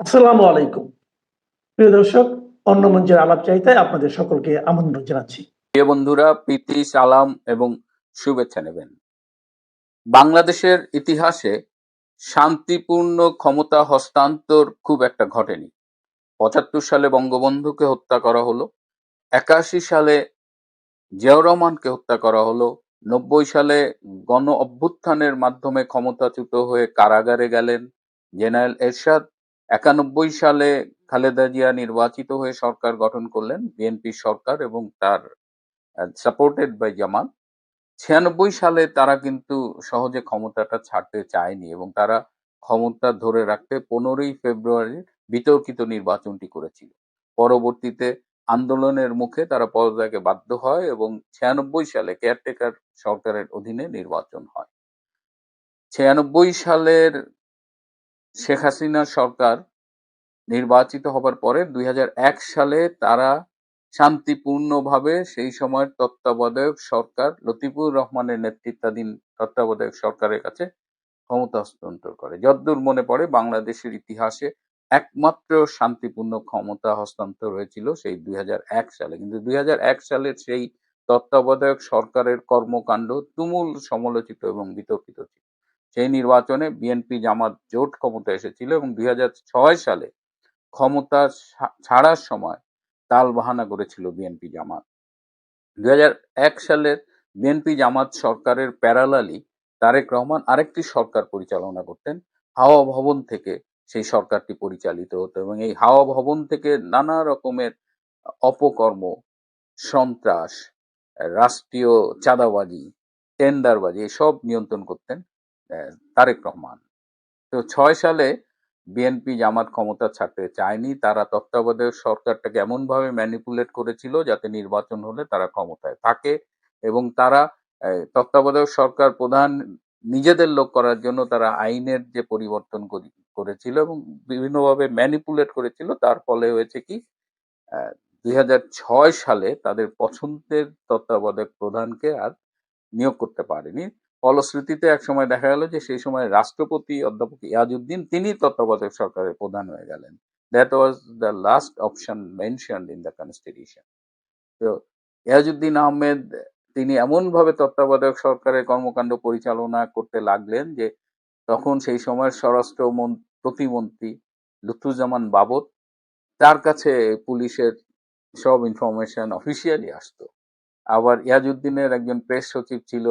আসসালামু আলাইকুম। প্রিয় দর্শক, অন্য মঞ্চের আলাপ চাইতায় আপনাদের সকলকে আমন্ত্রণ জানাচ্ছি। প্রিয় বন্ধুরা, প্রীতি, সালাম এবং শুভেচ্ছা নেবেন। বাংলাদেশের ইতিহাসে শান্তিপূর্ণ ক্ষমতা হস্তান্তর খুব একটা ঘটেনি। ৭৫ সালে বঙ্গবন্ধুকে হত্যা করা হলো, ৮১ সালে জিয়াউর রহমানকে হত্যা করা হলো, ৯০ সালে গণ অভ্যুত্থানের মাধ্যমে ক্ষমতাচ্যুত হয়ে কারাগারে গেলেন জেনারেল এরশাদ। ৯১ সালে খালেদা জিয়া নির্বাচিত হয়ে সরকার গঠন করলেন, বিএনপি সরকার, এবং তার সাপোর্টেড বাই জামাত। ৯৬ সালে তারা কিন্তু সহজে ক্ষমতাটা ছাড়তে চায়নি এবং তারা ক্ষমতা ধরে রাখতে ১৫ই ফেব্রুয়ারির বিতর্কিত নির্বাচনটি করেছিল। পরবর্তীতে আন্দোলনের মুখে তারা পদত্যাগে বাধ্য হয় এবং ৯৬ সালে কেয়ারটেকার সরকারের অধীনে নির্বাচন হয়। ৯৬ সালের শেখ হাসিনা সরকার নির্বাচিত হবার পরে ২০০১ সালে তারা শান্তিপূর্ণভাবে সেই সময়ের তত্ত্বাবধায়ক সরকার লতিফুর রহমানের নেতৃত্বাধীন তত্ত্বাবধায়ক সরকারের কাছে ক্ষমতা হস্তান্তর করে। যতদূর মনে পড়ে, বাংলাদেশের ইতিহাসে একমাত্র শান্তিপূর্ণ ক্ষমতা হস্তান্তর হয়েছিল সেই ২০০১ সালে। কিন্তু ২০০১ সালের সেই তত্ত্বাবধায়ক সরকারের কর্মকাণ্ড তুমুল সমালোচিত এবং বিতর্কিত ছিল। সেই নির্বাচনে বিএনপি জামাত জোট ক্ষমতায় এসেছিল এবং ২০০৬ সালে ক্ষমতা ছাড়ার সময় টালবাহানা করেছিল বিএনপি জামাত। ২০০১ সালের বিএনপি জামাত সরকারের প্যারালালি তারেক রহমান আরেকটি সরকার পরিচালনা করতেন। হাওয়া ভবন থেকে সেই সরকারটি পরিচালিত হতো এবং এই হাওয়া ভবন থেকে নানা রকমের অপকর্ম, সন্ত্রাস, রাষ্ট্রীয় চাঁদাবাজি, টেন্ডারবাজি এসব নিয়ন্ত্রণ করতেন তারেক রহমান। তো ৬ সালে বিএনপি জামাত ক্ষমতা ছাড়তে চায়নি। তারা তত্ত্বাবধায়ক সরকারটাকে এমনভাবে ম্যানিপুলেট করেছিল যাতে নির্বাচন হলে তারা ক্ষমতায় থাকে এবং তারা তত্ত্বাবধায়ক সরকার প্রধান নিজেদের লোক করার জন্য তারা আইনের যে পরিবর্তন করেছিল এবং বিভিন্নভাবে ম্যানিপুলেট করেছিল। তার ফলে হয়েছে কি, ২০০৬ সালে তাদের পছন্দের তত্ত্বাবধায়ক প্রধানকে আর নিয়োগ করতে পারেনি। ফলশ্রুতিতে একসময় দেখা গেল যে সেই সময় রাষ্ট্রপতি অধ্যাপক ইয়াজউদ্দিন তিনি তত্ত্বাবধায়ক সরকারের প্রধান হয়ে গেলেন। That was the last option mentioned in the constitution. তো ইয়াজউদ্দিন আহমেদ তিনি এমনভাবে তত্ত্বাবধায়ক সরকারের কর্মকাণ্ড পরিচালনা করতে লাগলেন যে তখন সেই সময়ের স্বরাষ্ট্র প্রতিমন্ত্রী লুৎফুজ্জামান বাবর, তার কাছে পুলিশের সব ইনফরমেশন অফিসিয়ালি আসতো। আবার ইয়াজউদ্দিনের একজন প্রেস সচিব ছিল,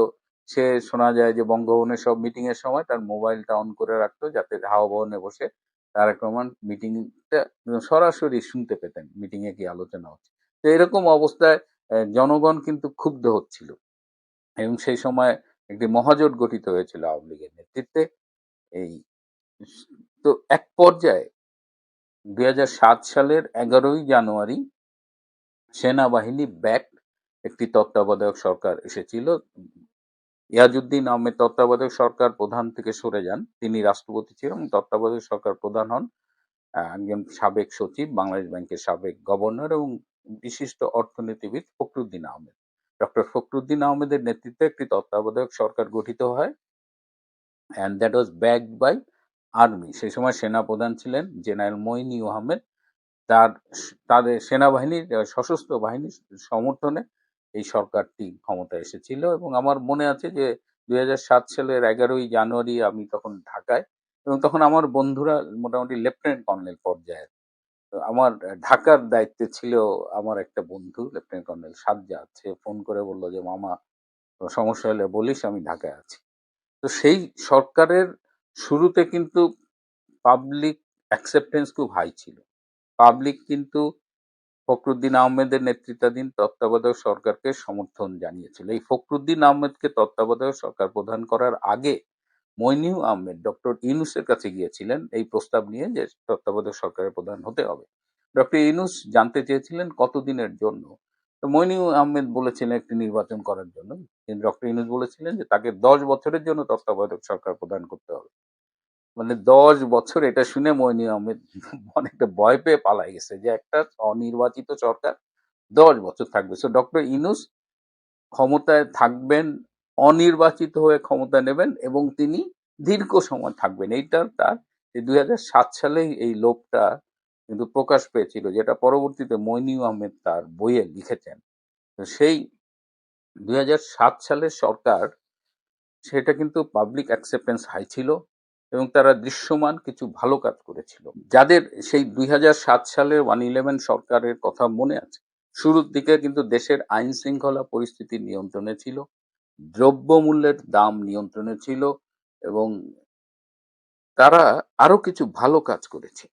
সে শোনা যায় যে বঙ্গভবনের সব মিটিং এর সময় তার মোবাইলটা অন করে রাখতো যাতে হাওয়া ভবনে বসে তারেক রহমান মিটিংটা সরাসরি শুনতে পেতেন, মিটিং এ কি আলোচনা হচ্ছে। তো এরকম অবস্থায় জনগণ কিন্তু ক্ষুব্ধ হচ্ছিল এবং সেই সময় একটি মহাজোট গঠিত হয়েছিল আওয়ামী লীগের নেতৃত্বে। এই তো এক পর্যায়ে ২০০৭ সালের ১১ই জানুয়ারি সেনাবাহিনী ব্যাক একটি তত্ত্বাবধায়ক সরকার এসেছিল। ইয়াজউদ্দিন আহমেদ তত্ত্বাবধায়ক সরকার প্রধান থেকে সরে যান, তিনি রাষ্ট্রপতি ছিলেন এবং তত্ত্বাবধায়ক সরকার প্রধান হন একজন সাবেক সচিব, বাংলাদেশ ব্যাংকের সাবেক গভর্নর এবং বিশিষ্ট অর্থনীতিবিদ ফখরুদ্দিন আহমেদ। ডক্টর ফখরুদ্দিন আহমেদের নেতৃত্বে একটি তত্ত্বাবধায়ক সরকার গঠিত হয় and that was backed by army. সেই সময় সেনা প্রধান ছিলেন জেনারেল মঈনী আহমেদ। তাদের সেনাবাহিনীর সশস্ত্র বাহিনীর সমর্থনে এই সরকারটি ক্ষমতায় এসেছিল এবং আমার মনে আছে যে ২০০৭ সালের ১১ই জানুয়ারি আমি তখন ঢাকায় এবং তখন আমার বন্ধুরা মোটামুটি লেফটেন্যান্ট কর্নেল পর্যায়ের। তো আমার ঢাকার দায়িত্বে ছিল আমার একটা বন্ধু লেফটেন্যান্ট কর্নেল সাজ্জাদ। সে ফোন করে বলল যে, মামা সমস্যা হলে বলিস, আমি ঢাকায় আছি। তো সেই সরকারের শুরুতে কিন্তু পাবলিক অ্যাকসেপ্টেন্স খুব হাই ছিল। পাবলিক কিন্তু ফখরুদ্দিন আহমেদের নেতৃত্বাধীন তত্ত্বাবধায়ক সরকারকে সমর্থন জানিয়েছিল। এই ফখরুদ্দিন আহমেদকে তত্ত্বাবধায়ক সরকার প্রধান করার আগে মইনু আহমেদ ডক্টর ইউনূসের কাছে গিয়েছিলেন এই প্রস্তাব নিয়ে যে তত্ত্বাবধায়ক সরকারের প্রধান হতে হবে। ডক্টর ইউনূস জানতে চেয়েছিলেন কতদিনের জন্য। তো মইনু আহমেদ বলেছিলেন একটি নির্বাচন করার জন্য, কিন্তু ডক্টর ইউনূস বলেছিলেন যে তাকে ১০ বছরের জন্য তত্ত্বাবধায়ক সরকার প্রধান করতে হবে। মানে ১০ বছর, এটা শুনে মইনু আহমেদ অনেকটা ভয় পেয়ে পালাই গেছে যে একটা অনির্বাচিত সরকার ১০ বছর থাকবে। সো ডক্টর ইউনূস ক্ষমতায় থাকবেন, অনির্বাচিত হয়ে ক্ষমতা নেবেন এবং তিনি দীর্ঘ সময় থাকবেন, এইটা তার এই 2007 সালেই এই লোভটা কিন্তু প্রকাশ পেয়েছিল, যেটা পরবর্তীতে মইনু আহমেদ তার বইয়ে লিখেছেন। তো সেই 2007 সালের সরকার, সেটা কিন্তু পাবলিক অ্যাকসেপ্টেন্স হাই ছিল এবং তারা দৃশ্যমান কিছু ভালো কাজ করেছিল। যাদের সেই 2007 সালের 111 সরকারের কথা মনে আছে, শুরুর দিকে কিন্তু দেশের আইন শৃঙ্খলা পরিস্থিতি নিয়ন্ত্রণে ছিল, দ্রব্যমূল্যের দাম নিয়ন্ত্রণে ছিল এবং তারা আরো কিছু ভালো কাজ করেছে।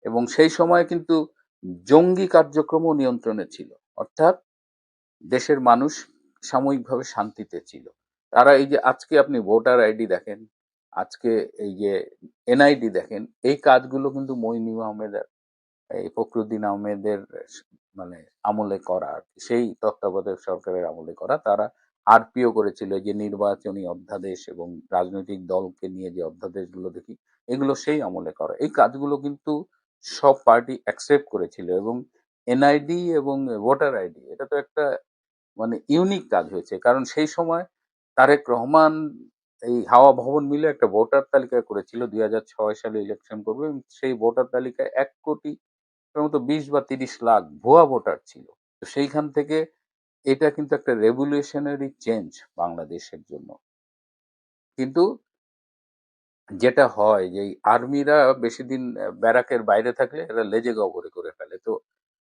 এবং সেই সময় কিন্তু জঙ্গি কার্যক্রমও নিয়ন্ত্রণে ছিল, অর্থাৎ দেশের মানুষ সাময়িকভাবে শান্তিতে ছিল। তারা এই যে আজকে আপনি ভোটার আইডি দেখেন, আজকে এই যে এনআইডি দেখেন, এই কাজগুলো কিন্তু মইনু আহমেদের, এই ফখরুদ্দিন আহমেদের মানে আমলে করা, আর কি, সেই তত্ত্বাবধায়ক সরকারের আমলে করা। তারা আরপিও করেছিল, যে নির্বাচনী অধ্যাদেশ এবং রাজনৈতিক দলকে নিয়ে যে অধ্যাদেশগুলো দেখি, এগুলো সেই আমলে করা। এই কাজগুলো কিন্তু সব পার্টি অ্যাকসেপ্ট করেছিল। এবং এনআইডি এবং ভোটার আইডি, এটা তো একটা মানে ইউনিক কাজ হয়েছে, কারণ সেই সময় তারেক রহমান এই হাওয়া ভবন মিলে একটা ভোটার তালিকা করেছিল 2006 সালে ইলেকশন করবে, এবং সেই ভোটার তালিকায় 1 কোটি সম্ভবত 20 বা 30 লাখ ভুয়া ভোটার ছিল। তো সেইখান থেকে এটা কিন্তু একটা রেভলিউশনারি চেঞ্জ বাংলাদেশের জন্য। কিন্তু যেটা হয় যে এই আর্মিরা বেশি দিন ব্যারাকের বাইরে থাকলে এরা লেজে গবরে করে ফেলে। তো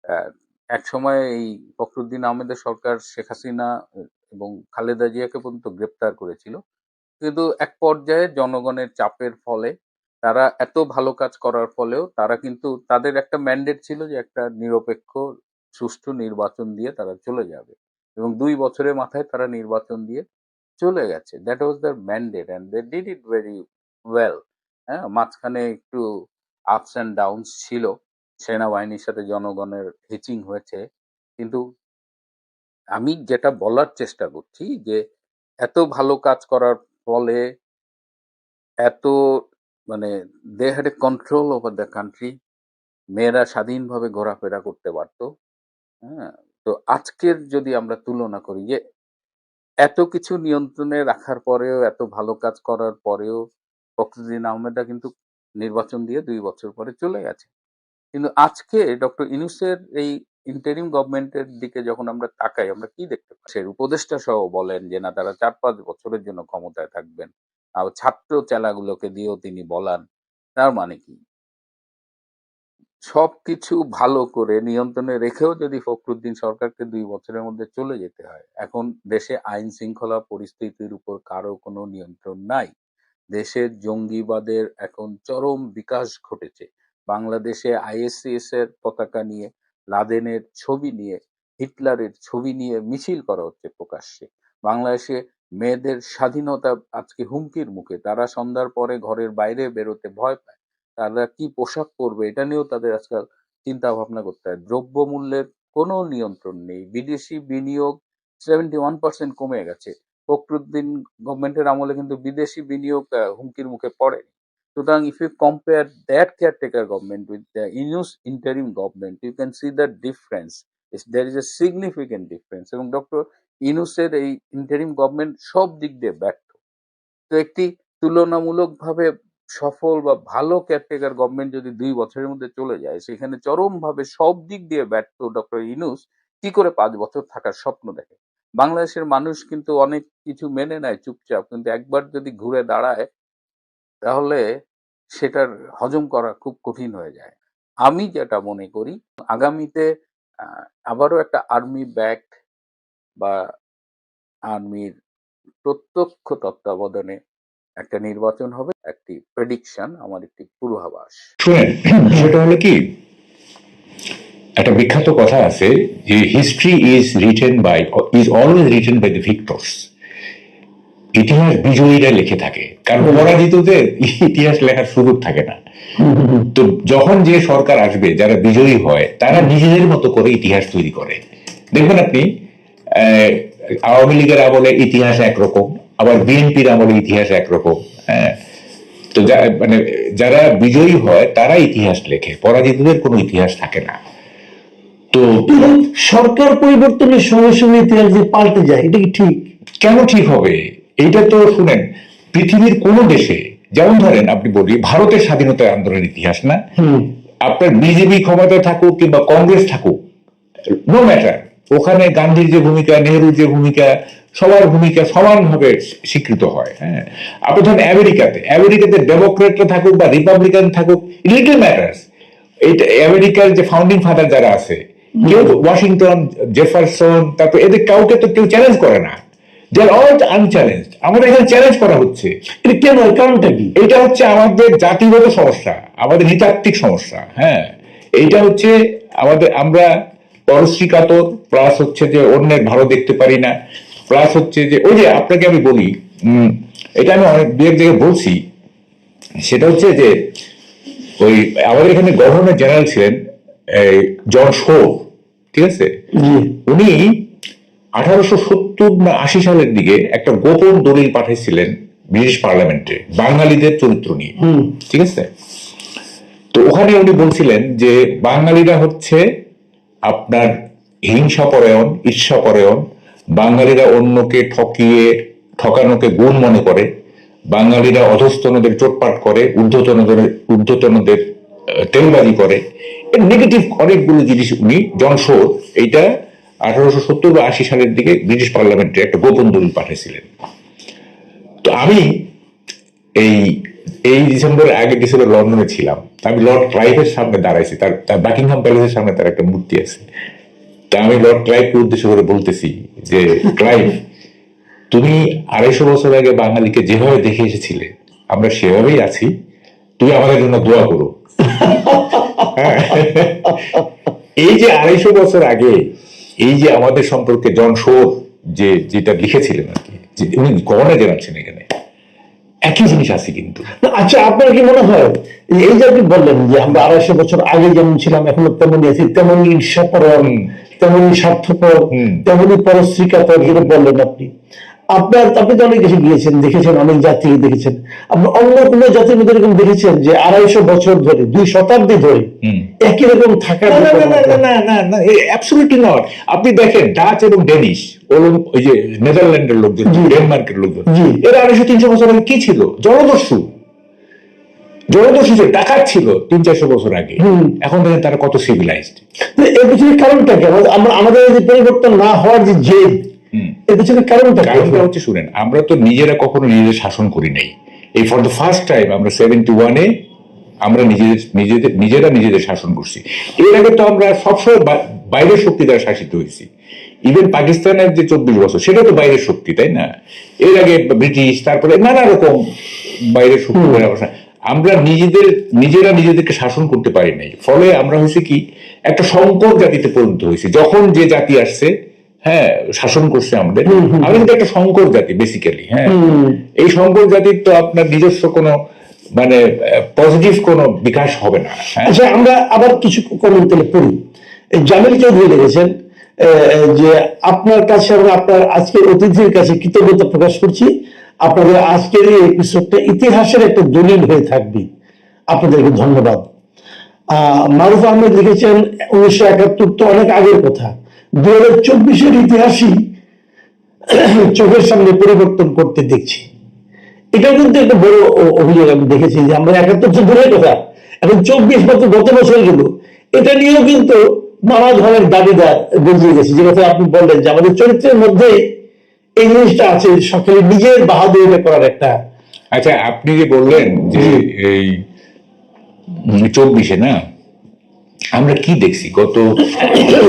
আহ, এক সময় এই ফখরুদ্দিন আহমেদের সরকার শেখ হাসিনা এবং খালেদা জিয়াকে পর্যন্ত গ্রেপ্তার করেছিল, কিন্তু এক পর্যায়ে জনগণের চাপের ফলে, তারা এত ভালো কাজ করার ফলেও তারা কিন্তু, তাদের একটা ম্যান্ডেট ছিল যে একটা নিরপেক্ষ সুষ্ঠু নির্বাচন দিয়ে তারা চলে যাবে, এবং 2 বছরের মাথায় তারা নির্বাচন দিয়ে চলে গেছে। That was their mandate and they did it very well. হ্যাঁ, মাঝখানে একটু আপস অ্যান্ড ডাউনস ছিল, সেনাবাহিনীর সাথে জনগণের হিচিং হয়েছে, কিন্তু আমি যেটা বলার চেষ্টা করছি যে এত ভালো কাজ করার ফলে, এত মানে they had a control over the country, মেয়েরা স্বাধীনভাবে ঘোরাফেরা করতে পারতো। হ্যাঁ, তো আজকের যদি আমরা তুলনা করি যে এত কিছু নিয়ন্ত্রণে রাখার পরেও, এত ভালো কাজ করার পরেও ফখরুদ্দিন আহমেদরা কিন্তু নির্বাচন দিয়ে 2 বছর পরে চলে গেছে। কিন্তু আজকে ডক্টর ইউনূসের এই ইন্টারিম গভর্নমেন্টের দিকে যখন আমরা তাকাই, আমরা কি দেখতে পাই? সে উপদেষ্টা সহ বলেন যে না, তারা 4-5 বছরের জন্য ক্ষমতায় থাকবেন। আর ছাত্র চেলাগুলোকে দিয়েও তিনি বলান। তার মানে কি? সবকিছু ভালো করে নিয়ন্ত্রণে রেখেও যদি ফখরুদ্দিন সরকারকে 2 বছরের মধ্যে চলে যেতে হয়, এখন দেশে আইন শৃঙ্খলা পরিস্থিতির উপর কারো কোনো নিয়ন্ত্রণ নাই। দেশের জঙ্গিবাদের এখন চরম বিকাশ ঘটেছে। বাংলাদেশে আইএসআইএস এর পতাকা নিয়ে, লাদেনের ছবি নিয়ে, হিটলারের ছবি নিয়ে মিছিল করা হচ্ছে প্রকাশ্যে। বাংলাদেশে মেয়েদের স্বাধীনতা আজকে হুমকির মুখে। তারা সন্ধ্যার পরে ঘরের বাইরে বেরোতে ভয় পায়। তারা কি পোশাক পরবে এটা নিয়েও তাদের আজকাল চিন্তা ভাবনা করতে হয়। দ্রব্যমূল্যের কোনো নিয়ন্ত্রণ নেই। বিদেশি বিনিয়োগ 71% কমে গেছে। ফখরুদ্দিন গভর্নমেন্টের আমলে কিন্তু বিদেশি বিনিয়োগ হুমকির মুখে পড়েনি। সুতরাং if you compare that caretaker government with the Yunus interim government, you can see the difference. There is a significant difference. এবং ডক্টর ইউনূসের এই ইন্টারিম গভর্নমেন্ট সব দিক দিয়ে ব্যর্থ। তো একটি তুলনামূলকভাবে সফল বা ভালো কেয়ারটেকার গভর্নমেন্ট যদি 2 বছরের মধ্যে চলে যায়, সেখানে চরমভাবে সব দিক দিয়ে ব্যর্থ ডক্টর ইউনূস কি করে 5 বছর থাকার স্বপ্ন দেখে? বাংলাদেশের মানুষ কিন্তু অনেক কিছু মেনে নেয় চুপচাপ, কিন্তু একবার যদি ঘুরে দাঁড়ায় তাহলে সেটার হজম করা খুব কঠিন হয়ে যায়। আমি যেটা মনে করি, আগামীতে আবারও একটা আর্মি ব্যাকড বা আর্মির প্রত্যক্ষ তত্ত্বাবধানে একটা নির্বাচন হবে। একটি প্রেডিকশন, আমার একটি পূর্বাভাস। শুনেন, সেটা হলো কি, একটা বিখ্যাত কথা আছে যে history is always written by the victors. ইতিহাস বিজয়ীরা লিখে থাকে, কারণ পরাজিতদের ইতিহাস লেখার সুযোগ থাকে না। তো যখন যে সরকার আসবে, যারা বিজয়ী হয়, তারা নিজেদের মতো করে ইতিহাস তৈরি করে। দেখবেন আপনি, আওয়ামী লীগের আমলে ইতিহাস একরকম, আবার বিএনপির আমলে ইতিহাস একরকম। হ্যাঁ, তো মানে যারা বিজয়ী হয় তারা ইতিহাস লেখে, পরাজিতদের কোনো ইতিহাস থাকে না। তো সরকার পরিবর্তনের সঙ্গে সঙ্গে ইতিহাস যে পাল্টে যায়, এটা কি ঠিক? কেন ঠিক হবে? এইটা তো শুনেন, পৃথিবীর কোন দেশে যেমন ধরেন আপনি বলি ভারতের স্বাধীনতা আন্দোলনের ইতিহাস না, আপনার বিজেপি ক্ষমতায় থাকুক কিংবা কংগ্রেস থাকুক, নো ম্যাটার, ওখানে গান্ধীর যে ভূমিকা, নেহরুর যে ভূমিকা, সবার ভূমিকা সমানভাবে স্বীকৃত হয়। হ্যাঁ, আপনি ধরেন আমেরিকাতে ডেমোক্রেটরা থাকুক বা রিপাবলিকান থাকুক, লিটল ম্যাটার্স। এইটা আমেরিকার যে ফাউন্ডিং ফাদার যারা আছে, কেউ ওয়াশিংটন, জেফারসন, তারপর এদের কাউকে তো কেউ চ্যালেঞ্জ করে না, দে আর অল আনচ্যালেঞ্জড। আমাদের এখানে চ্যালেঞ্জ করা হচ্ছে, এটা কেন, কারণটা কি? এটা হচ্ছে আমাদের জাতিগত সমস্যা, আমাদের নৃতাত্ত্বিক সমস্যা। হ্যাঁ, এইটা হচ্ছে আমাদের, আমরা পরশ্রী কাতর, প্লাস হচ্ছে যে অন্যের ভালো দেখতে পারি না, প্লাস হচ্ছে যে ওই যে আপনাকে আমি বলি, এটা আমি অনেক দু এক জায়গায় বলছি, সেটা হচ্ছে যে ওই আমাদের এখানে গভর্নর জেনারেল ছিলেন জন শো, ঠিক আছে, উনি 1870 না 80 সালের দিকে একটা গোপন দলিল পাঠিয়েছিলেন ব্রিটিশ পার্লামেন্টে বাঙালিদের চরিত্র নিয়ে, ঠিক আছে। তো ওখানে উনি বলছিলেন যে বাঙালিরা হচ্ছে আপনার হিংসাপরায়ণ, ঈর্ষাপরায়ণ, বাঙালিরা অন্যকে ঠকানোকে গুণ মনে করে, বাঙালিরা অধস্তনদের চোটপাট করে, ঊর্ধ্বতনদের তেলবাজি করে, এর নেগেটিভ অনেকগুলো জিনিস উনি জন শো এইটা 1870 বা 80 সালের দিকে ব্রিটিশ পার্লামেন্টে একটা গোপন দলিল পাঠিয়েছিলেন। তো আমি এই ডিসেম্বরের আগে ডিসেম্বর লন্ডনে ছিলাম, আমি লর্ড ক্লাইভের সামনে দাঁড়াইছি, তার বাকিংহাম প্যালেসের সামনে তার একটা মূর্তি আছে। তা আমি লর্ড ক্লাইভকে উদ্দেশ্য করে বলতেছি যে ক্লাইভ, তুমি 250 বছর আগে বাঙালিকে যেভাবে দেখে এসেছিলে আমরা সেভাবেই আছি, তুমি আমাদের জন্য দোয়া করো। এই যে 250 বছর আগে এই যে আমাদের সম্পর্কে জন শো যেটা লিখেছিলেন আর কি, উনি গভর্নর জেনারেল ছিলেন, এখানে একই জিনিস আছে কিন্তু। আচ্ছা, আপনার কি মনে হয় এই যে আপনি বললেন যে আমরা 250 বছর আগে যেমন ছিলাম এখনো তেমনই আছি, তেমনই ঈর্ষাপরায়ণ, তেমনই স্বার্থপর, তেমনই পরশ্রী কাতর, যেটা বললেন আপনি তো অনেক দেশে গিয়েছেন, দেখেছেন, অনেক জাতি দেখেছেন, আপনি অন্য কোন জাতির মধ্যে এরকম দেখেছেন যে 250 বছর ধরে, 2 শতাব্দী ধরে একই রকম থাকার? না, অ্যাবসলিউটলি নট। আপনি দেখেন ডাচ এবং ডেনিশ, ওই যে নেদারল্যান্ডের লোকজন, ডেনমার্কের লোকজন, এরা 250-300 বছর আগে কি ছিল? জলদস্যু ছিল, ডাকাত ছিল 300-400 বছর আগে। এখন দেখেন তারা কত সিভিলাইজড। এর পিছনে কারণটা কি? আমাদের যে পরিবর্তন না হওয়ার যে জেদ, এর পিছনে কারণটা হচ্ছে, শুনেন, আমরা তো নিজেরা কখনো নিজেদের শাসন করি নাই। এই ফর দ্য ফার্স্ট টাইম আমরা 71-এ আমরা নিজেরা নিজেদের শাসন করছি। এর আগে তো আমরা সবসময় বাইরের শক্তি দ্বারা শাসিত হয়েছি। ইভেন পাকিস্তানের যে 24 বছর, সেটা তো বাইরের শক্তি, তাই না? এর আগে ব্রিটিশ, তারপরে নানা রকম বাইরের শক্তি দ্বারা আমরা নিজেরা নিজেদেরকে শাসন করতে পারি নাই। ফলে আমরা হয়েছে কি, একটা সংকর জাতিতে পরিণত হয়েছি। যখন যে জাতি আসছে, হ্যাঁ, শাসন করছে আমাদের, আমরা কিন্তু একটা সংকর জাতি বেসিক্যালি। হ্যাঁ, এই সংকর জাতির তো আপনার নিজস্ব কোনো মানে পজিটিভ কোনো বিকাশ হবে না। আচ্ছা, আমরা আবার কিছু কমেন্ট পড়ি। জামিল চৌধুরী লিখেছেন যে আপনার কাছে এবং আপনার আজকের অতিথির কাছে কৃতজ্ঞতা প্রকাশ করছি, আপনাদের আজকের এই এপিসোডটা ইতিহাসের একটা দলিল হয়ে থাকবে, আপনাদেরকে ধন্যবাদ। মারুফ আহমেদ লিখেছেন 1971 তো অনেক আগের কথা, 2024-এর ইতিহাসই চোখের সামনে পরিবর্তন করতে দেখছি। এটা কিন্তু একটা বড় অভিযোগ আমি দেখেছি যে আমরা 71 তো দূরের কথা, এখন 24 বছর গত বছর গেল, এটা নিয়েও কিন্তু নানা ধরনের দাবিদার গজিয়ে গেছে। যে কথা আপনি বললেন যে আমাদের চরিত্রের মধ্যে এই জিনিসটা আছে, সকলে নিজের বাহাদুরিটা করার একটা। আচ্ছা, আপনি যে বললেন যে এই 24-এ না আমরা কি দেখছি, গত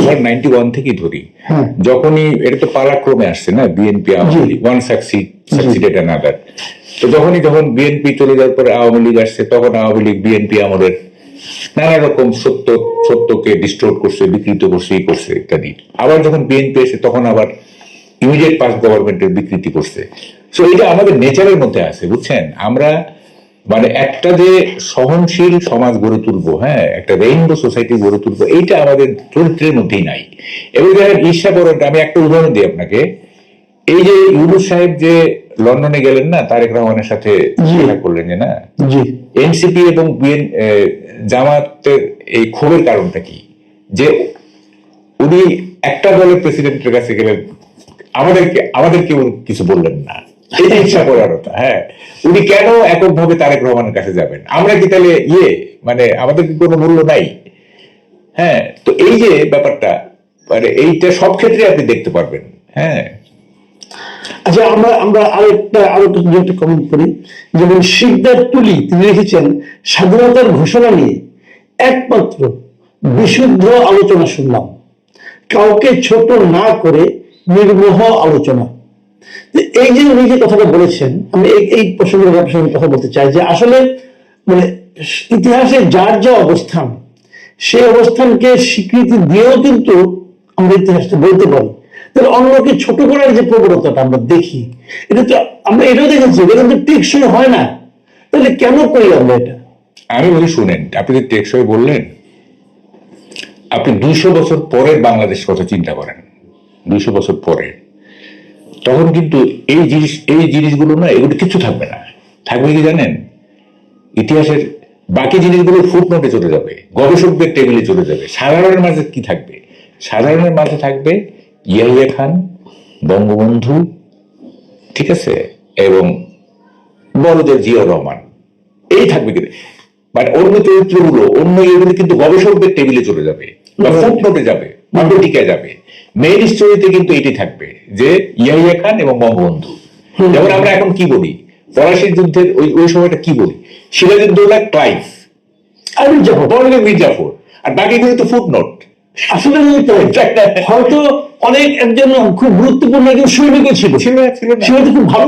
91 থেকে ধরি, যখনই এটা তো পালাক্রমে আসছে না, BNP Awami League, one succeeded another. তো যখন বিএনপি চলে যাওয়ার পরে আওয়ামী লীগ আসছে, তখন আওয়ামী লীগ বিএনপি আমাদের নানা রকম সত্যকে ডিস্টোর্ট করছে, বিকৃত করছে, ইত্যাদি। আবার যখন বিএনপি এসে তখন আবার ইমিডিয়েট পাস গভর্নমেন্টের বিকৃতি করছে। সো এটা আমাদের নেচারের মধ্যে আছে, বুঝছেন? আমরা মানে একটা যে সহনশীল সমাজ গড়ে তুলবো, হ্যাঁ, একটা রেইনবো সোসাইটি গড়ে তুলবো, এইটা আমাদের চরিত্রের মধ্যেই নাই। এবং দেখেন ঈর্ষাপরণটা, আমি একটা উদাহরণ দিই আপনাকে। এই যে ইউনূস সাহেব যে লন্ডনে গেলেন না, তারেক রহমানের সাথে দেখা করলেন, যে না, এনসিপি এবং জামাতের এই ক্ষোভের কারণটা কি? যে উনি একটা দলের প্রেসিডেন্টের কাছে গেলেন, আমাদেরকে কিছু বললেন না, এটা ইচ্ছা প্রধানতা। হ্যাঁ, উনি কেন এককভাবে তারেক রহমানের কাছে যাবেন? আমরা কি তাহলে মানে আমাদের কি কোনো মূল্য নাই? হ্যাঁ, তো এই যে ব্যাপারটা, মানে এইটা সব ক্ষেত্রে আপনি দেখতে পারবেন। হ্যাঁ, আচ্ছা, আমরা আরো একটা কমেন্ট করি। যেমন শিকদার তুলি তিনি লিখেছেন, স্বাধীনতার ঘোষণা নিয়ে একমাত্র বিশুদ্ধ আলোচনা শুনলাম, কাউকে ছোট না করে নির্মোহ আলোচনা। এই যে উনি যে কথাটা বলেছেন, আমি এই প্রসঙ্গে আপনার সঙ্গে কথা বলতে চাই যে আসলে মানে ইতিহাসে যার যা অবস্থান, সেই অবস্থানকে স্বীকৃতি দিয়েও কিন্তু আমরা ইতিহাসটা বলতে পারি। তাহলে অন্যকে ছোট করার যে প্রবণতাটা আমরা দেখি, এটা তো আমরা এটাও দেখেছি, এটা কিন্তু টেকসই হয় না। তাহলে কেন করি আমরা এটা? আমি বলি শুনেন, আপনি যে টেকসই বললেন, আপনি 200 বছর পরের বাংলাদেশ কথা চিন্তা করেন, 200 বছর পরে, তখন কিন্তু এই জিনিসগুলো না, এগুলো কিছু থাকবে না। থাকবে কি জানেন? ইতিহাসের বাকি জিনিসগুলো ফুটনোটে চলে যাবে, গবেষকদের টেবিলে চলে যাবে। সাধারণের মাঝে কি থাকবে? সাধারণের মাঝে থাকবে ইয়াহিয়া খান, বঙ্গবন্ধু, ঠিক আছে, এবং বড়দের জিয়াউর রহমান, এই থাকবে। কিন্তু বাট অন্য চরিত্রগুলো, অন্য এগুলো কিন্তু গবেষকদের টেবিলে চলে যাবে বা ফুটনোটে যাবে, মান্ডটিকায় যাবে। মেইন স্টোরিতে কিন্তু এটি থাকবে যে ইয়াহিয়া খান এবং বঙ্গবন্ধু। যেমন আমরা এখন কি বলি, ফরাসি যুদ্ধের ওই সময়টা কি বলি, সিরাজউদ্দৌলা, ক্লাইভ আর মির্জাফর, আর বাকিগুলো তো ফুটনোট। আসলে হয়তো অনেক একজন খুব গুরুত্বপূর্ণ একজন সৈনিকও ছিল, সে হয়তো খুব ভালো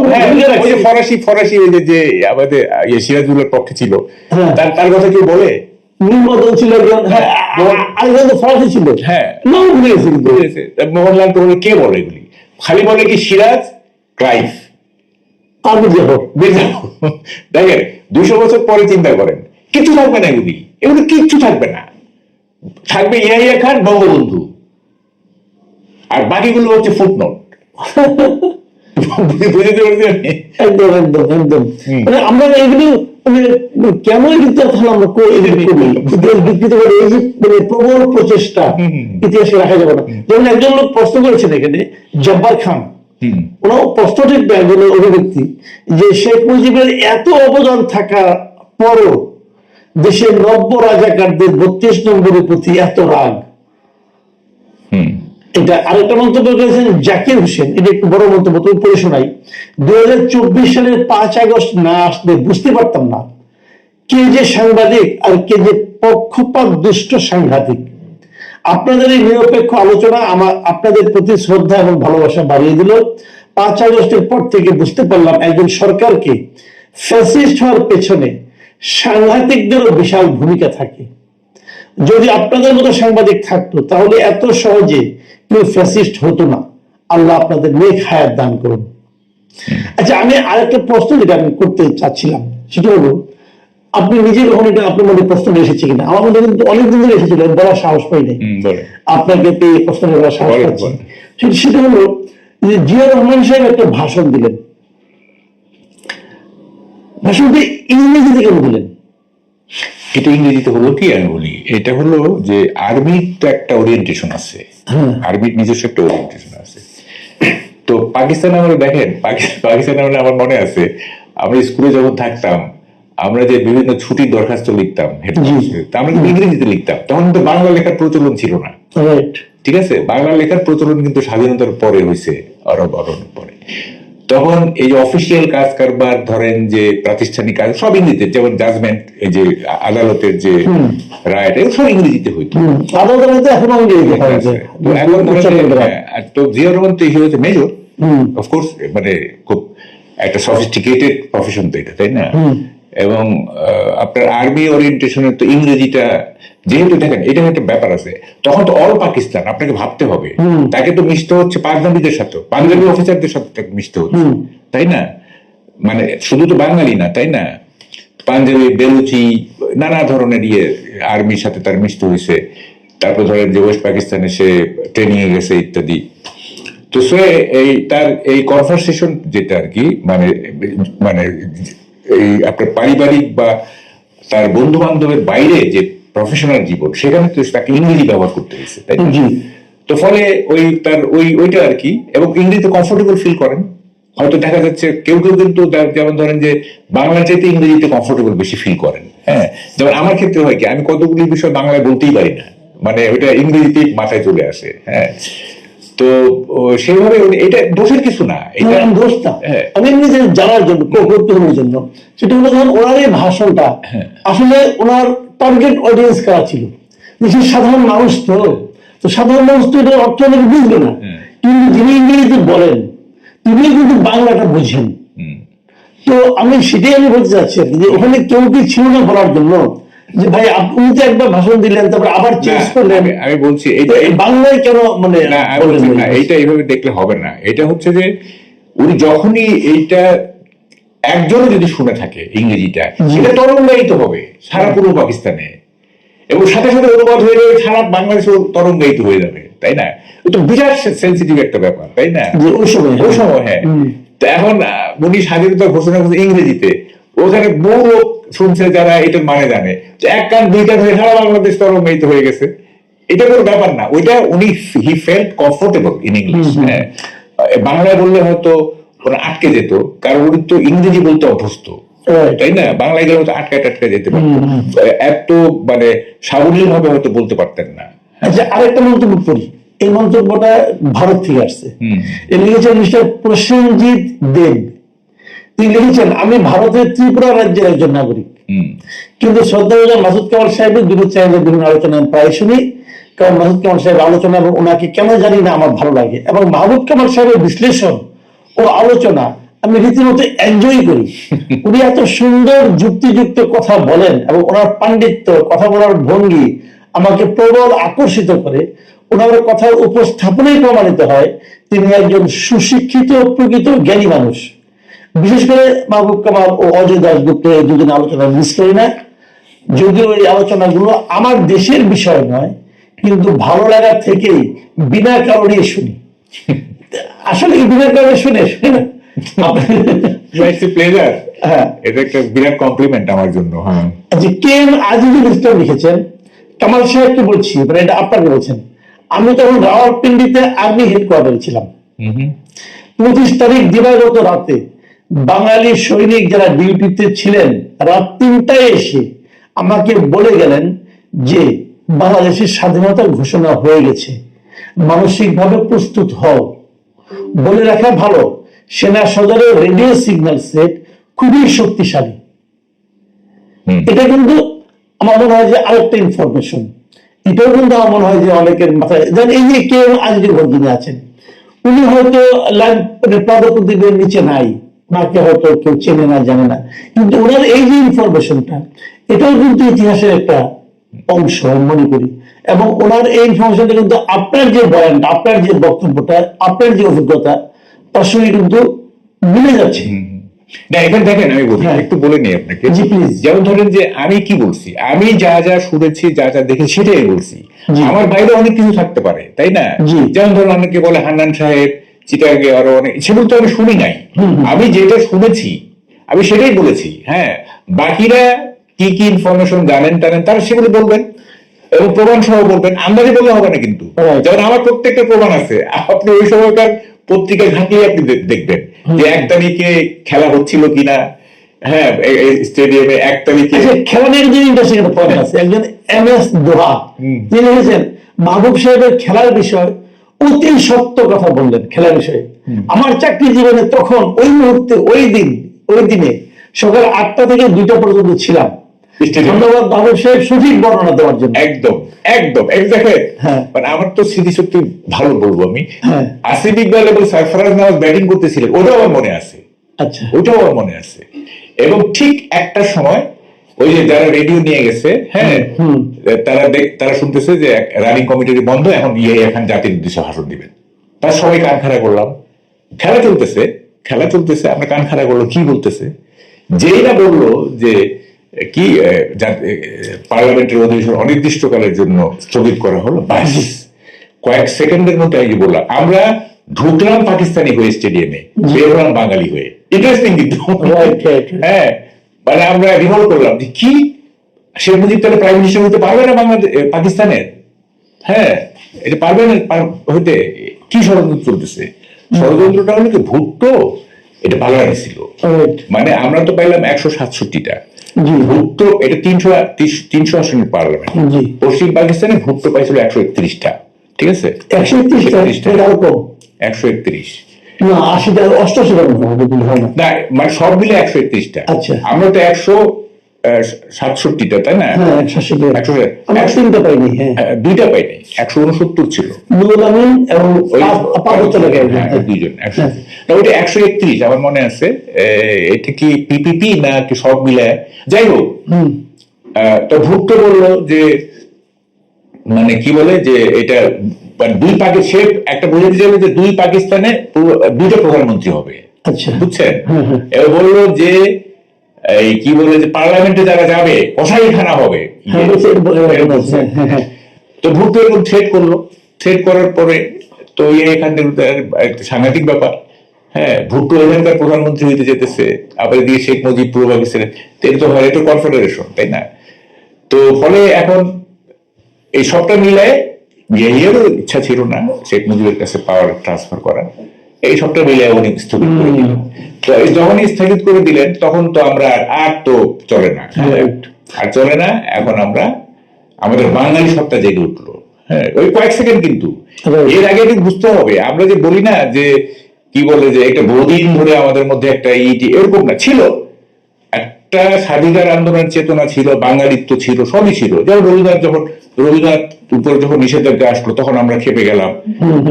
ফরাসি ওই যে আমাদের সিরাজউদ্দৌলার পক্ষে ছিল, তার কথা কেউ বলে? নির্মদন ছিল, ফরাসি ছিল। হ্যাঁ, নাম ভুলে গেছে কিন্তু। মোহনলাল তো কে বলে এগুলি? খালি বলে কি সিরাজ, ক্লাইভ আর মির্জাফর। দেখেন 200 বছর পরে চিন্তা করেন, কিছু থাকবে না, এগুলি কিচ্ছু থাকবে না। থাকবে ইয়াহিয়া খান, বঙ্গবন্ধু, আর বাকিগুলো হচ্ছে ফুটনোট। বুঝতে পারছেন? একদম একদম একদম। মানে আমরা এগুলো কেন কিন্তু আমরা বিকৃত করে এই যে মানে প্রবল প্রচেষ্টা ইতিহাসে রাখা যাবে না। যেমন একজন লোক প্রশ্ন করেছেন এখানে, জব্বার খান, ওনার প্রশ্নটি একজন অভিব্যক্তি যে শেখ মুজিবের এত অবদান থাকা পরও দেশের নব্য রাজাকারদের 32 নম্বরের প্রতি এত রাগ। এটা আরেকটা মন্তব্য করেছেন জাকির হোসেন, এটা একটু বড় মন্তব্য, তুমি পড়ে শোনাই। 2024 সালের 5 আগস্ট না আসলে বুঝতে পারতাম না কে যে সাংবাদিক আর কে যে পক্ষপাত দুষ্ট সাংঘাতিক। আপনাদের এই নিরপেক্ষ আলোচনা আপনাদের প্রতি শ্রদ্ধা এবং ভালোবাসা বাড়িয়ে দিল। 5 আগস্টের পর থেকে বুঝতে পারলাম একজন সরকারকে ফ্যাসিস্ট হওয়ার পেছনে সাংঘাতিকদেরও বিশাল ভূমিকা থাকে। যদি আপনাদের মতো সাংবাদিক থাকতো তাহলে এত সহজে কেউ ফ্যাসিস্ট হতো না। আল্লাহ আপনাদের নেক হায়াত দান করুন। আচ্ছা, আমি আরেকটা প্রশ্ন যেটা আমি করতে চাচ্ছিলাম সেটা হলো, আপনি নিজে কখন এটা আপনার মধ্যে প্রশ্নটা এসেছে কিনা? আমার মধ্যে কিন্তু অনেকদিন ধরে এসেছিল, বলার সাহস পাই নাই। আপনাকে পেয়ে প্রশ্নটা বলার সাহস পাচ্ছি। সেটা হলো যে জিয়াউর রহমান সাহেব একটা ভাষণ দিলেন, ভাষণটি ইংরেজিতে কেন দিলেন? এটা ইংরেজিতে হলো কি, আমি বলি, এটা হলো যে আর্মির তো একটা ওরিয়েন্টেশন আছে, আর্মির নিজস্ব একটা ওরিয়েন্টেশন আছে। তো পাকিস্তান আমলে দেখেন, পাকিস্তান আমলে আমার মনে আছে, আমরা স্কুলে যখন থাকতাম, আমরা যে বিভিন্ন ছুটির দরখাস্ত লিখতাম, আমরা কিন্তু ইংরেজিতে লিখতাম। তখন তো বাংলা লেখার প্রচলন ছিল না, ঠিক আছে? বাংলা লেখার প্রচলন কিন্তু স্বাধীনতার পরে হয়েছে, অনেক পরে। তখন এই যে অফিসিয়াল কাজ কারবার, ধরেন যে প্রাতিষ্ঠানিক কাজ, সব ইংরেজিতে, যেমন জাজমেন্ট, এই যে আদালতের যে রায়, এগুলো সব ইংরেজিতে হইতো। তো জিয়াউর রহমান তো হিসেবে হচ্ছে মেজর, অফকোর্স, মানে খুব একটা সফিস্টিকেটেড প্রফেশন তো এটা, তাই না? এবং আপনার আর্মি ওরিয়েন্টেশনের তো ইংরেজিটা, যেহেতু দেখেন এটা একটা ব্যাপার আছে, তখন তো অল পাকিস্তান, আপনাকে ভাবতে হবে, তাকে তো মিশতে হচ্ছে পাঞ্জাবিদের সাথে, পাঞ্জাবি অফিসারদের সাথে তাকে মিশতে হচ্ছে, তাই না? মানে শুধু তো বাঙালি না, তাই না? পাঞ্জাবি, বেলুচি, নানা ধরনের আর্মির সাথে তার মিশতে হয়েছে। তারপর ধরেন যে ওয়েস্ট পাকিস্তানে সে ট্রেনিং এ গেছে ইত্যাদি। তো সে তার এই কনভারসেশন যেটা আর কি, মানে এই আপনার পারিবারিক বা তার বন্ধু বান্ধবের বাইরে যে প্রফেশনাল জীবন, সেখানে তো তাকে ইংরেজি ব্যবহার করতে হয়েছে, তাই না? তো ফলে ওইটা আর কি, এবং ইংরেজিতে কমফোর্টেবল ফিল করেন, হয়তো দেখা যাচ্ছে কেউ কেউ কিন্তু যেমন ধরেন যে বাংলা চাইতে ইংরেজিতে কমফোর্টেবল বেশি ফিল করেন। হ্যাঁ, যেমন আমার ক্ষেত্রে হয় কি, আমি কতগুলি বিষয় বাংলায় বলতেই পারি না, মানে ওইটা ইংরেজিতে মাথায় চলে আসে। হ্যাঁ, তো সেইভাবে এটা দোষের কিছু না, এটা এটা দোষ না। হ্যাঁ। আমি এমনি যে জানার জন্য কৌতূহলের জন্য, সেটা হলো যখন ওনার এই ভাষণটা আসলে ওনার টার্গেট অডিয়েন্স কারা ছিল, দেশের সাধারণ মানুষ। তো সাধারণ মানুষ তো এটা অর্থ অনেক বুঝবে না, কিন্তু যিনি ইংরেজিতে বলেন তিনি কিন্তু বাংলাটা বুঝেন। তো আমি সেটাই বলতে চাচ্ছি আর কি, যে ওখানে কেউ কি ছিল না বলার জন্য যে ভাই আপনি তো একবার ভাষণ দিলেন তারপর আবার চেঞ্জ করলেন, আমি বলছি এই বাংলায় কেন মানে না, আমি বলছি না, এইটা এইভাবে দেখলে হবে না। এটা হচ্ছে যে উনি যখনই এইটা একজনও যদি শুনে থাকে ইংরেজিটা, সেটা তরঙ্গায়িত হবে সারা পূর্ব পাকিস্তানে, এবং সাথে সাথে অনুবাদ হয়ে যাবে সারা বাংলাদেশে, তরঙ্গায়িত হয়ে যাবে, তাই না? এটা বিরাট সেন্সিটিভ একটা ব্যাপার, তাই না? ওই সময় হ্যাঁ। তো এখন উনি স্বাধীনতা ঘোষণা করছে ইংরেজিতে, ওখানে বহু লোক শুনছে যারা এটার মানে জানে, যে এক কান দুই কান হয়ে সারা বাংলাদেশ তরঙ্গায়িত হয়ে গেছে। এটা কোনো ব্যাপার না, ওইটা উনি he felt comfortable in English. হ্যাঁ, বাংলায় বললে হয়তো ওরা আটকে যেত, কারণ উনি তো ইংরেজি বলতে অভ্যস্ত, তাই না? বাংলায় গেলে হয়তো আটকায় টাটকায় যেতে পারতেন, এত মানে সাবলীল ভাবে হয়তো বলতে পারতেন না। আচ্ছা, আরেকটা মন্তব্য করি, এই মন্তব্যটা ভারত থেকে আসছে। লিখেছেন মিস্টার প্রসেনজিৎ দেব, তিনি লিখেছেন আমি ভারতের ত্রিপুরা রাজ্যের একজন নাগরিক, কিন্তু শ্রদ্ধা মাসুদ কামাল সাহেবের দুটো চ্যানেলের বিভিন্ন আলোচনা প্রায় শুনি, কারণ মাসুদ কামাল সাহেব আলোচনা এবং ওনাকে কেন জানি না আমার ভালো লাগে, এবং মাহবুব কামাল সাহেবের বিশ্লেষণ ও আলোচনা আমি রীতিমতো এনজয় করি। উনি এত সুন্দর যুক্তিযুক্ত কথা বলেন এবং ওনার পাণ্ডিত্য, কথা বলার ভঙ্গি আমাকে প্রবল আকর্ষিত করে। ওনার কথার উপস্থাপনেই প্রমাণিত হয় তিনি একজন সুশিক্ষিত প্রকৃত জ্ঞানী মানুষ। বিশেষ করে মাহবুব কামাল ও অজয় দাশগুপ্ত এই দুজন আলোচনা মিস করি না, যদিও এই আলোচনাগুলো আমার দেশের বিষয় নয়, কিন্তু ভালো লাগা থেকেই বিনা কারণে শুনি। আসলে কি বিনা কারণে শুনে না? প্লেজার। হ্যাঁ, এটা একটা বিরাট কমপ্লিমেন্ট আমার জন্য। হ্যাঁ, আচ্ছা, কে এম আজিজুল ইসলাম লিখেছেন, কামাল সাহেবকে বলছি, মানে এটা আপনাকে বলছেন, আমি তখন রাওয়ালপিন্ডিতে আর্মি হেডকোয়ার্টারে ছিলাম। 25 তারিখ দিবাগত রাতে বাঙালি সৈনিক যারা ডিউটিতে ছিলেন রাত 3টায় এসে আমাকে বলে গেলেন যে বাংলাদেশের স্বাধীনতা ঘোষণা হয়ে গেছে, মানসিকভাবে প্রস্তুত হও। বলে রাখা ভালো, সেনা সদরের রেডিও সিগন্যাল সেট খুবই শক্তিশালী। এটা কিন্তু আমার মনে হয় যে আরেকটা ইনফরমেশন, এটাও কিন্তু আমার মনে হয় যে অনেকের মাথায়, যেন এই যে কে আজকের যিনি আছেন উনি হয়তো পদপ্রদীপের নিচে নাই, ওনাকে হয়তো কেউ চেনে না, জানে না, কিন্তু ওনার এই যে ইনফরমেশনটা, এটাও কিন্তু ইতিহাসের একটা অংশ আমি মনে করি। এবং ওনার এই ইনফরমেশনটা কিন্তু আপনার যে বয়ানটা, আপনার যে বক্তব্যটা, আপনার যে অভিজ্ঞতা, তার সঙ্গে কিন্তু মিলে যাচ্ছে। না, এখানে দেখেন আমি বলি, একটু বলে নিই আপনাকে। জি প্লিজ। যেমন ধরেন যে আমি কি বলছি, আমি যা যা শুনেছি, যা যা দেখেছি সেটাই বলছি। আমার বাইরে অনেক কিছু থাকতে পারে, তাই না? যেমন ধরুন অনেকে বলে হান্নান সাহেব চিটাগে আরো অনেক, সেগুলো তো আমি শুনি নাই। আমি যেটা শুনেছি আমি সেটাই বলেছি। হ্যাঁ, বাকিরা কি কি ইনফরমেশন জানেন টানেন তারা সেগুলো বলবেন, এবং প্রমাণ সহ বলবেন, আন্দাজে বললে হবে না কিন্তু। যেমন আমার প্রত্যেকটা প্রমাণ আছে, আপনি ওই সময়কার পত্রিকা ঘাঁটিয়ে আপনি দেখবেন যে 1 তারিখে খেলা হচ্ছিল কিনা। হ্যাঁ, স্টেডিয়ামে 1 তারিখে খেলা নিয়ে যে ইন্টারেস্টিং একটা পয়েন্ট আছে, একজন MS দোহা তিনি লিখেছেন মাহবুব সাহেবের খেলার বিষয় অতি সত্য কথা বললেন। খেলার বিষয়ে আমার চাকরি জীবনে তখন ওই মুহূর্তে ওই দিনে সকাল 8টা থেকে 2টা পর্যন্ত ছিলাম। ধন্যবাদ মাহবুব সাহেব সঠিক বর্ণনা দেওয়ার জন্য। একদম একদম এক্স্যাক্টলি। মানে আমার তো স্মৃতিশক্তি ভালো, বলবো আমি। আসিফ ইকবাল এবং সরফরাজ নওয়াজ ব্যাটিং করতেছিলেন, ওটাও আমার মনে আছে। আচ্ছা, ওটাও আমার মনে আছে। এবং ঠিক একটা সময় ওই যে যারা রেডিও নিয়ে গেছে, হ্যাঁ, তারা শুনতেছে যে রানিং কমিটি বন্ধ, এখন এখন জাতির উদ্দেশ্যে ভাষণ দিবেন। তার সবাই কান খাড়া করলাম, খেলা চলতেছে, আমরা কান খাড়া করলো, কি বলতেছে। যেই না বললো যে কি পার্লামেন্টের অধিবেশন অনির্দিষ্টকালের জন্য স্থগিত করা হলো, বাস কয়েক সেকেন্ডের মধ্যে এই যে বললাম, আমরা ঢুকলাম পাকিস্তানি হয়ে স্টেডিয়ামে, বের হলাম বাঙালি হয়ে। ইন্টারেস্টিং কিন্তু। হ্যাঁ, মানে আমরা রিভল্ট করলাম যে কি শেখ মুজিব তাহলে প্রাইম মিনিস্টার হতে পারবে না বাংলাদেশ পাকিস্তানের? হ্যাঁ, এটা পারবে না হইতে। কি ষড়যন্ত্র চলতেছে? ষড়যন্ত্রটা হলো কি, ভুট্টো এটা বাংলাদেশ ছিল। Right. মানে আমরা তো পাইলাম 167টা, জি ভুট্টো এটা 300 আসনের পার্লামেন্ট। জি পশ্চিম পাকিস্তানে ভুট্টো পাইছিল 131টা, ঠিক আছে, 131টা আরো কম 131 না 80টা 88টা মতো হয় না। না, মানে সব মিলে 131টা। আচ্ছা। আমরা তো 167টা, তাই না? হ্যাঁ 180টা 100 আমরা তিনটা পাইনি। হ্যাঁ দুইটা পাইনি, 169 ছিল। নুরুল আমিন এবং ওই পার্বত্য এলাকায় একজন। হ্যাঁ, দুইজন 100। না, ওইটা 131 আমার মনে আছে। এটা কি পিপিপি না কি সব মিলে, যাই হোক। হুম তো ভুট্টো বললো যে মানে কি বলে যে এটা মানে দুই সে একটা বোঝাতে চাইলো যে দুই পাকিস্তানে দুইটা প্রধানমন্ত্রী হবে, আচ্ছা বুঝছেন? হুম হুম এবার বললো যে এই কি বলে যে পার্লামেন্টে যারা যাবে কসাইখানা হবে। হ্যাঁ বলছে, এরকম বলছে। হ্যাঁ হ্যাঁ তো ভুট্টো এরকম থ্রেট করলো, থ্রেট করার পরে তো এখান থেকে একটা সাংঘাতিক ব্যাপার। হ্যাঁ, ভুট্টো এখানকার প্রধানমন্ত্রী হইতে যেতেছে, আবার এদিকে শেখ মুজিব পূর্ব পাকিস্তানের, এটা তো হয়, এটা কনফেডারেশন, তাই না? তো ফলে এখন এই সবটা মিলায় জিয়াইয়েরও ইচ্ছা ছিল না শেখ মুজিবের কাছে পাওয়ার ট্রান্সফার করা, এই সবটা মিলিয়ে উনি স্থগিত করে দিলেন। তো এই যখনই স্থগিত করে দিলেন তখন তো আমরা আর তো চলে না, আর চলে না। এখন আমরা আমাদের বাঙালি সত্তা জেগে উঠলো। হ্যাঁ, ওই কয়েক সেকেন্ড কিন্তু। এর আগে কিন্তু বুঝতে হবে, আমরা যে বলি না যে কি বলে যে একটা বহুদিন ধরে আমাদের মধ্যে একটা এরকম না, ছিল একটা স্বাধিকার আন্দোলনের চেতনা ছিল, বাঙালিত্ব ছিল, সবই ছিল। যেমন রবীন্দ্রনাথ উপর যখন নিষেধাজ্ঞা আসলো তখন আমরা খেপে গেলাম।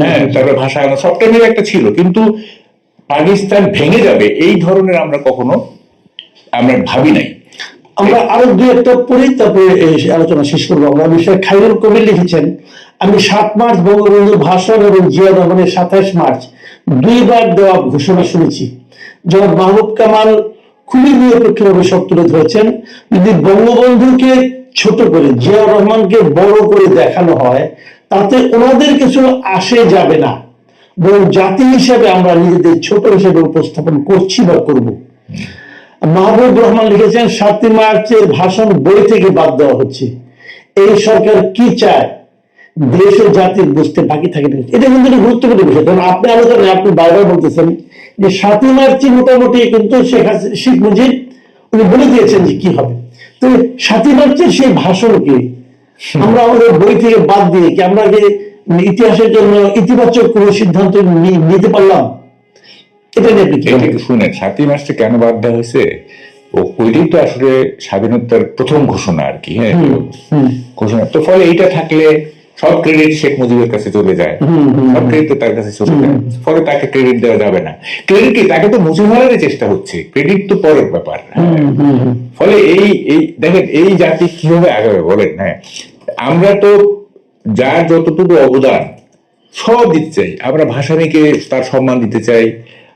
হ্যাঁ, তারপরে ভাষা সবটা মিলে একটা ছিল। কিন্তু পাকিস্তান ভেঙে যাবে এই ধরনের আমরা কখনো আমরা ভাবি নাই। আমরা আরো দুই একটা পড়ি তারপরে এই আলোচনা শেষ করবো। আমরা বিষয় খায়রুল কবির লিখেছেন, আমি 7 মার্চ বঙ্গবন্ধুর ভাষণ এবং জিয়া রহমানের 27 মার্চ দুইবার দেওয়া ঘোষণা শুনেছি। জনাব মাহবুব কামাল খুবই নিরপেক্ষভাবে সব তুলে ধরেছেন। যদি বঙ্গবন্ধুকে ছোট করে জিয়া রহমানকে বড় করে দেখানো হয় তাতে ওনাদের কিছু আসে যাবে না, বরং জাতি হিসেবে আমরা নিজেদের ছোট হিসেবে উপস্থাপন করছি বা করব। মাহবুব রহমান লিখেছেন, 7 মার্চের ভাষণ বই থেকে বাদ দেওয়া হচ্ছে। এই সরকার কি চায় দেশ ও জাতির বুঝতে বাকি থাকে না। এটা কিন্তু একটা গুরুত্বপূর্ণ বিষয়, কারণ আপনি আলোচনায় আপনি বারবার বলতেছেন যে 7 মার্চে মোটামুটি কিন্তু শেখ মুজিব উনি বলে দিয়েছেন যে কি হবে। তো 7 মার্চের সেই ভাষণকে আমরা আমাদের বই থেকে বাদ দিয়ে কি আমরা যে ইতিহাসের জন্য ইতিবাচক কোনো সিদ্ধান্ত নিতে পারলাম? এটা নিয়ে আপনি কি বলেন? শুনেন, 7 মার্চে কেন বাদ দেওয়া হয়েছে? ওইটাই তো আসলে স্বাধীনতার প্রথম ঘোষণা আর কি। হ্যাঁ, ঘোষণা তো, ফলে এইটা থাকলে সব ক্রেডিট শেখ মুজিবের কাছে চলে যায়, সব ক্রেডিট তার কাছে চলে যায়, ফলে তাকে ক্রেডিট দেওয়া যাবে না। ক্রেডিট কি, তাকে তো মুছে ফেলার চেষ্টা হচ্ছে, ক্রেডিট তো পরের ব্যাপার। ফলে এই দেখেন এই জাতি কিভাবে আগাবে বলেন। হ্যাঁ, আমরা তো যার যতটুকু অবদান সব দিতে চাই। আমরা ভাসানীকে তার সম্মান দিতে চাই,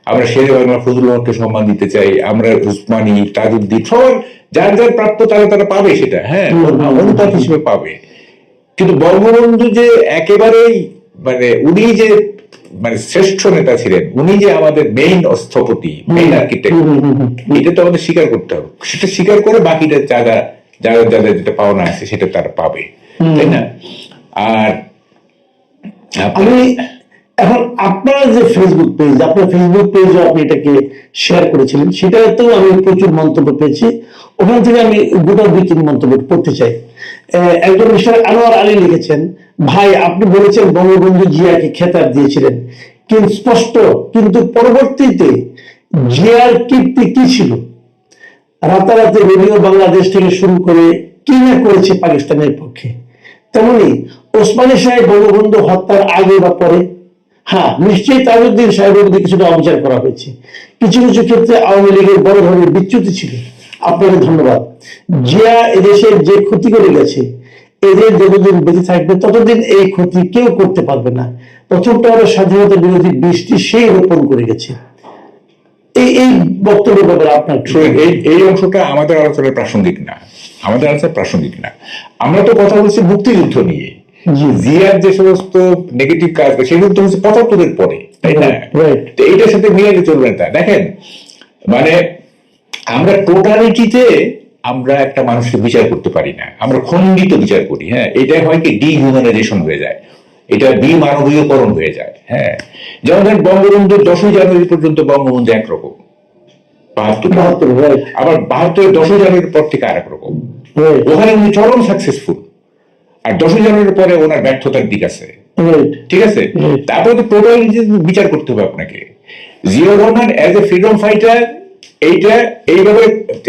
আমরা শেরে বাংলা ফজলুল হককে সম্মান দিতে চাই, আমরা উসমানী, তাজউদ্দিন, সবার যার যার প্রাপ্য তারা পাবে, সেটা হ্যাঁ অনুপাত হিসেবে পাবে। কিন্তু বঙ্গবন্ধু যে একেবারেই মানে উনি যে মানে শ্রেষ্ঠ নেতা ছিলেন, উনি যে আমাদের মেইন স্থপতি, মেইন আর্কিটেক্ট, এটা তো আমাদের স্বীকার করতে হবে। সেটা স্বীকার করে বাকিটা যাদের যেটা পাওনা আছে সেটা তারা পাবে, তাই না? আর আমি এখন আপনার যে ফেসবুক পেজ, আপনার ফেসবুক পেজে আপনি এটাকে শেয়ার করেছিলেন, সেটাতেও আমি প্রচুর মন্তব্য পেয়েছি। ওখান থেকে আমি গোটা 2-3 মন্তব্য পড়তে চাই। একজন মিস্টার আনোয়ার আলী লিখেছেন, ভাই আপনি বলেছেন বঙ্গবন্ধু জিয়াকে খেতাব দিয়েছিলেন, কিন্তু স্পষ্ট, কিন্তু পরবর্তীতে জিয়ার কীর্তি কি ছিল? রাতারাতি রেডিও বাংলাদেশ থেকে শুরু করে কি না করেছে পাকিস্তানের পক্ষে। তেমনি ওসমানী সাহেব বঙ্গবন্ধু হত্যার আগে বা পরে, হ্যাঁ নিশ্চয়ই তাজউদ্দিন সাহেবের মধ্যে কিছুটা অবিচার করা হয়েছে, কিছু কিছু ক্ষেত্রে আওয়ামী লীগের বড় ধরনের বিচ্যুতি ছিল। আপনাকে ধন্যবাদ। জিয়া এদেশের যে ক্ষতি করে গেছে, এদের যতদিন বেঁচে থাকবে ততদিন এই ক্ষতি কেউ করতে পারবে না। প্রথমটা হলো স্বাধীনতা বিরোধী বৃষ্টি সেই রোপণ করে গেছে। এই বক্তব্যের ব্যাপারে আপনার এই অংশটা আমাদের আলোচনায় প্রাসঙ্গিক না, আমাদের আলোচনায় প্রাসঙ্গিক না। আমরা তো কথা বলছি মুক্তিযুদ্ধ নিয়ে। জিয়ার যে সমস্ত নেগেটিভ কাজ, সেগুলো তো হচ্ছে 75-এর পরে, তাই না? তো এইটার সাথে মিলালে চলবে না। দেখেন, মানে আমরা টোটালিটিতে আমরা একটা মানুষকে বিচার করতে পারি না, আমরা খণ্ডিত বিচার করি। হ্যাঁ, এটাই হয় কি ডিহিউম্যানাইজেশন হয়ে যায়। এটা বিমানবীয়করণ হয়ে যায়। হ্যাঁ, যেমন ধরেন বঙ্গবন্ধু 10ই জানুয়ারি পর্যন্ত বঙ্গবন্ধু একরকম, 72 right, আবার 72 10ই জানুয়ারির পর থেকে আরেক রকম। right, ওখানে উনি চরম সাকসেসফুল, আর 10ই জানুয়ারির পরে ওনার ব্যর্থতার দিক আছে। right, ঠিক আছে, হুম। তারপরে তো টোটালি বিচার করতে হবে আপনাকে। Ziaur Rahman as a freedom fighter, এইটা এইভাবে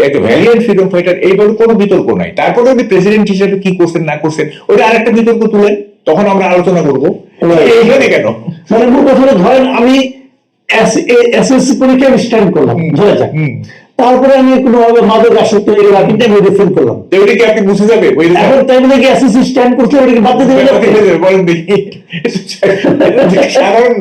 একটা ভ্যালিয়েন্ট ফ্রিডম ফাইটার, এইভাবে কোনো বিতর্ক নাই। তারপরে উনি প্রেসিডেন্ট হিসেবে কি করছেন না করছেন ওটা আরেকটা বিতর্ক তুলেন, তখন আমরা আলোচনা করবো। এইখানে কেন? মানে মূল কথা হলো, ধরেন আমি এসএসসি পরীক্ষায় আমি স্ট্যান্ড করলাম, ধরে যাক, তারপরে আমি কোনোভাবে মাদক আসক্ত হয়ে গেলাম, কিন্তু আমি রিফিল করলাম, তো ওইটা কি আপনি বুঝে যাবে? ওই এখন তাই বলে কি এসএসসি স্ট্যান্ড করছে ওটাকে বাদ দিয়ে দেবে? বলেন দেখি সাধারণ